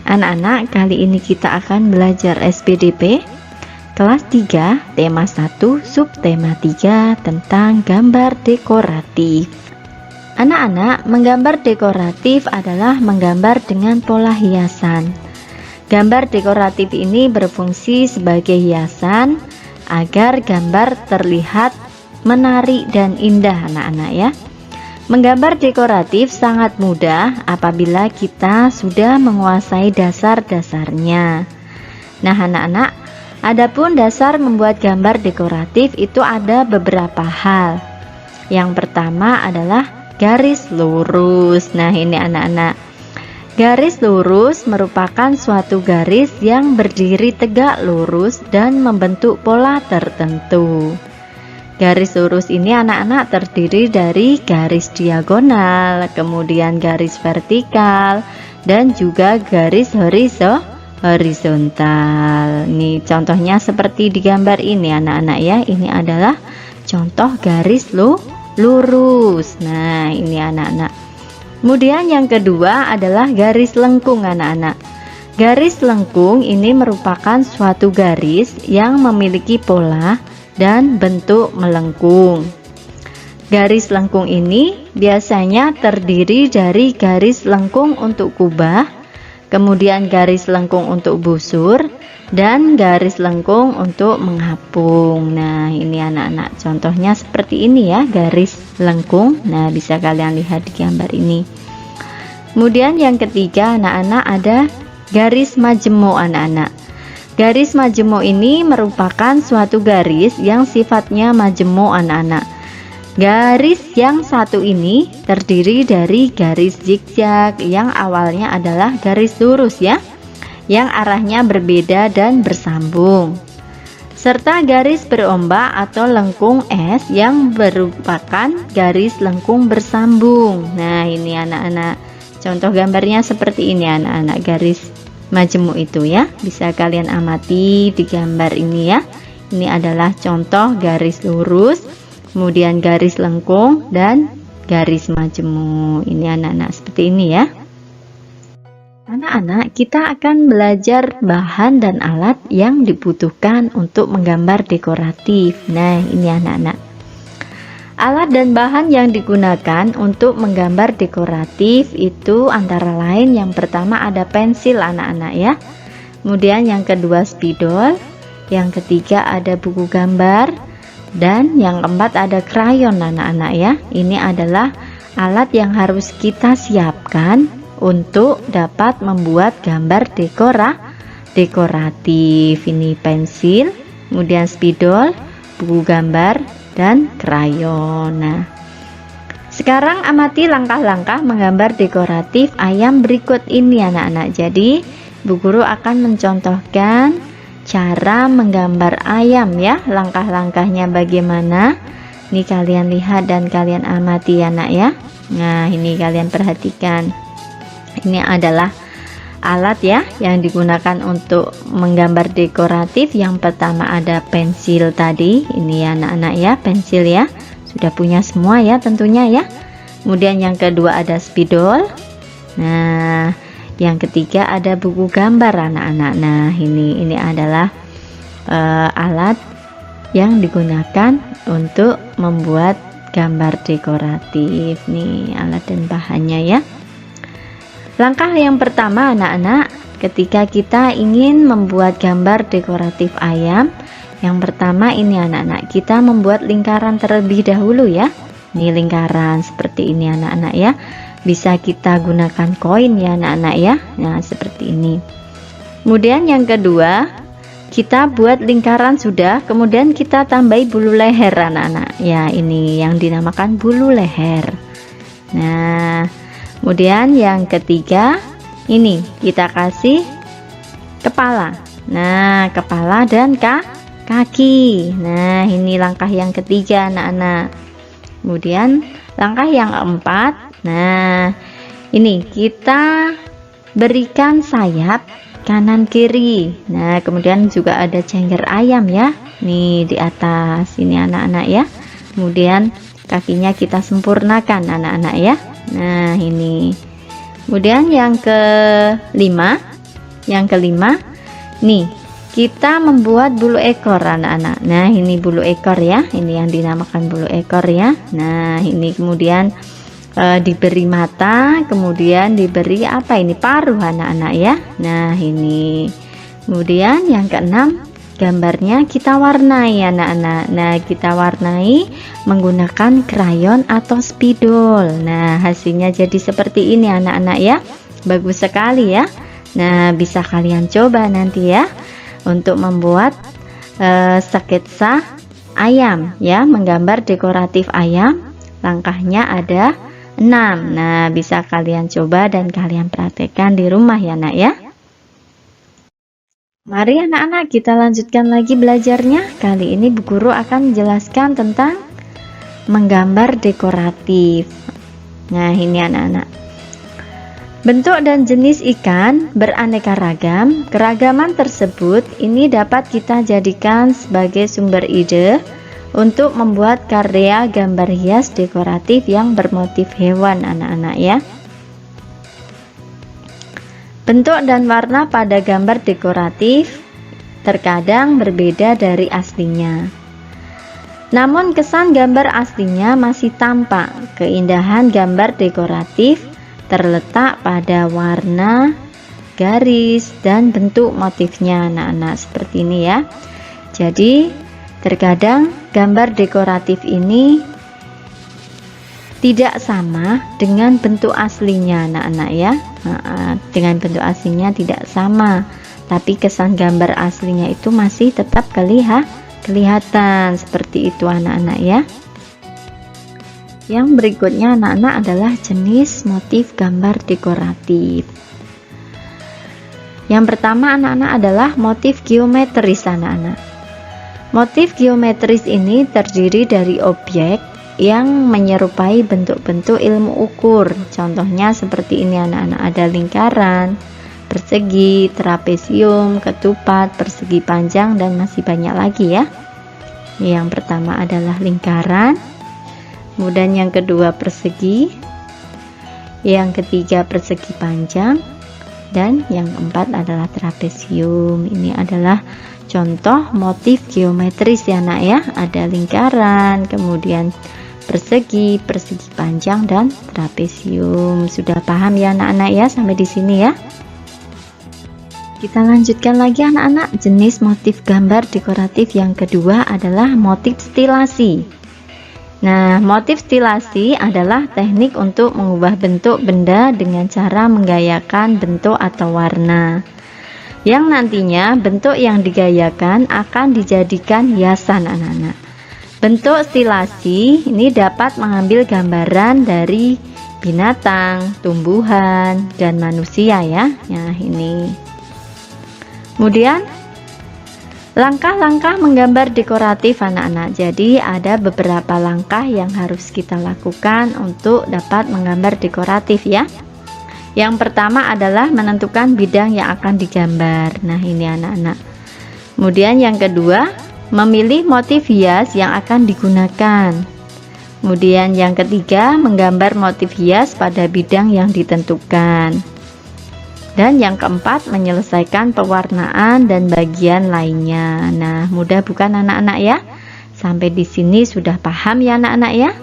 Anak-anak, kali ini kita akan belajar SPDP kelas 3 tema 1 subtema 3 tentang gambar dekoratif. Anak-anak, menggambar dekoratif adalah menggambar dengan pola hiasan. Gambar dekoratif ini berfungsi sebagai hiasan agar gambar terlihat menarik dan indah, anak-anak ya. Menggambar dekoratif sangat mudah apabila kita sudah menguasai dasar-dasarnya. Nah, anak-anak, adapun dasar membuat gambar dekoratif itu ada beberapa hal. Yang pertama adalah garis lurus. Nah, ini anak-anak. Garis lurus merupakan suatu garis yang berdiri tegak lurus dan membentuk pola tertentu. Garis lurus ini anak-anak terdiri dari garis diagonal, kemudian garis vertikal, dan juga garis horizontal. Ini contohnya seperti di gambar ini anak-anak ya. Ini adalah contoh garis lurus. Nah, ini anak-anak. Kemudian yang kedua adalah garis lengkung anak-anak. Garis lengkung ini merupakan suatu garis yang memiliki pola dan bentuk melengkung. Garis lengkung ini biasanya terdiri dari garis lengkung untuk kubah, kemudian garis lengkung untuk busur, dan garis lengkung untuk mengapung. Nah, ini anak-anak, contohnya seperti ini ya, garis lengkung. Nah, bisa kalian lihat di gambar ini. Kemudian yang ketiga anak-anak ada garis majemuk anak-anak. Garis majemuk ini merupakan suatu garis yang sifatnya majemuk anak-anak. Garis yang satu ini terdiri dari garis zigzag yang awalnya adalah garis lurus ya, yang arahnya berbeda dan bersambung, serta garis berombak atau lengkung S yang merupakan garis lengkung bersambung. Nah, ini anak-anak, contoh gambarnya seperti ini anak-anak, garis majemuk itu ya, bisa kalian amati di gambar ini ya. Ini adalah contoh garis lurus, kemudian garis lengkung dan garis majemuk. Ini anak-anak seperti ini ya. Anak-anak, kita akan belajar bahan dan alat yang dibutuhkan untuk menggambar dekoratif. Nah, ini anak-anak. Alat dan bahan yang digunakan untuk menggambar dekoratif itu antara lain yang pertama ada pensil anak-anak ya. Kemudian yang kedua spidol, yang ketiga ada buku gambar, dan yang keempat ada krayon anak-anak ya. Ini adalah alat yang harus kita siapkan untuk dapat membuat gambar dekoratif. Ini pensil, kemudian spidol, buku gambar, dan krayon. Nah, sekarang amati langkah-langkah menggambar dekoratif ayam berikut ini anak-anak. Jadi Bu Guru akan mencontohkan cara menggambar ayam ya. Langkah-langkahnya bagaimana? Ini kalian lihat dan kalian amati ya nak ya. Nah, ini kalian perhatikan. Ini adalah alat ya yang digunakan untuk menggambar dekoratif. Yang pertama ada pensil tadi, ini ya anak-anak ya, pensil ya, sudah punya semua ya tentunya ya. Kemudian yang kedua ada spidol. Nah, yang ketiga ada buku gambar anak-anak. Nah, ini adalah alat yang digunakan untuk membuat gambar dekoratif. Nih alat dan bahannya ya. Langkah yang pertama anak-anak, ketika kita ingin membuat gambar dekoratif ayam, yang pertama ini anak-anak, kita membuat lingkaran terlebih dahulu ya. Ini lingkaran seperti ini anak-anak ya. Bisa kita gunakan koin ya anak-anak ya. Nah, seperti ini. Kemudian yang kedua, kita buat lingkaran sudah, kemudian kita tambahi bulu leher anak-anak. Ya, ini yang dinamakan bulu leher. Nah, kemudian yang ketiga ini kita kasih kepala. Nah, kepala dan kaki. Nah, ini langkah yang ketiga anak-anak. Kemudian langkah yang keempat, nah ini kita berikan sayap kanan kiri. Nah, kemudian juga ada cengger ayam ya, nih di atas ini anak-anak ya. Kemudian kakinya kita sempurnakan anak-anak ya. Nah, ini. Kemudian yang kelima, Yang kelima, nih kita membuat bulu ekor anak-anak. Nah ini bulu ekor ya, ini yang dinamakan bulu ekor ya. Nah ini kemudian diberi mata, kemudian diberi apa ini, paruh anak-anak ya. Nah ini kemudian yang keenam, gambarnya kita warnai anak-anak. Nah kita warnai menggunakan krayon atau spidol. Nah hasilnya jadi seperti ini anak-anak ya, bagus sekali ya. Nah bisa kalian coba nanti ya untuk membuat sketsa ayam ya, menggambar dekoratif ayam. Langkahnya ada 6. Nah bisa kalian coba dan kalian praktekkan di rumah ya nak ya. Mari anak-anak kita lanjutkan lagi belajarnya. Kali ini Bu Guru akan menjelaskan tentang menggambar dekoratif. Nah ini anak-anak, bentuk dan jenis ikan beraneka ragam. Keragaman tersebut ini dapat kita jadikan sebagai sumber ide untuk membuat karya gambar hias dekoratif yang bermotif hewan anak-anak ya. Bentuk dan warna pada gambar dekoratif terkadang berbeda dari aslinya. Namun kesan gambar aslinya masih tampak. Keindahan gambar dekoratif terletak pada warna, garis, dan bentuk motifnya anak-anak, seperti ini ya. Jadi terkadang gambar dekoratif ini tidak sama dengan bentuk aslinya anak-anak ya. Dengan bentuk aslinya tidak sama, tapi kesan gambar aslinya itu masih tetap kelihatan seperti itu anak-anak ya. Yang berikutnya anak-anak adalah jenis motif gambar dekoratif. Yang pertama anak-anak adalah motif geometris anak-anak. Motif geometris ini terdiri dari objek yang menyerupai bentuk-bentuk ilmu ukur. Contohnya seperti ini anak-anak, ada lingkaran, persegi, trapesium, ketupat, persegi panjang, dan masih banyak lagi ya. Yang pertama adalah lingkaran, kemudian yang kedua persegi, yang ketiga persegi panjang, dan yang keempat adalah trapesium. Ini adalah contoh motif geometris ya nak ya. Ada lingkaran, kemudian persegi, persegi panjang, dan trapesium. Sudah paham ya anak-anak ya sampai di sini ya. Kita lanjutkan lagi anak-anak. Jenis motif gambar dekoratif yang kedua adalah motif stilasi. Nah, motif stilasi adalah teknik untuk mengubah bentuk benda dengan cara menggayakan bentuk atau warna, yang nantinya bentuk yang digayakan akan dijadikan hiasan anak-anak. Bentuk stilasi ini dapat mengambil gambaran dari binatang, tumbuhan, dan manusia ya. Nah, ini. Kemudian langkah-langkah menggambar dekoratif anak-anak. Jadi ada beberapa langkah yang harus kita lakukan untuk dapat menggambar dekoratif ya. Yang pertama adalah menentukan bidang yang akan digambar. Nah ini anak-anak. Kemudian yang kedua, memilih motif hias yang akan digunakan. Kemudian yang ketiga, menggambar motif hias pada bidang yang ditentukan. Dan yang keempat, menyelesaikan pewarnaan dan bagian lainnya. Nah, mudah bukan anak-anak ya? Sampai di sini sudah paham ya anak-anak ya?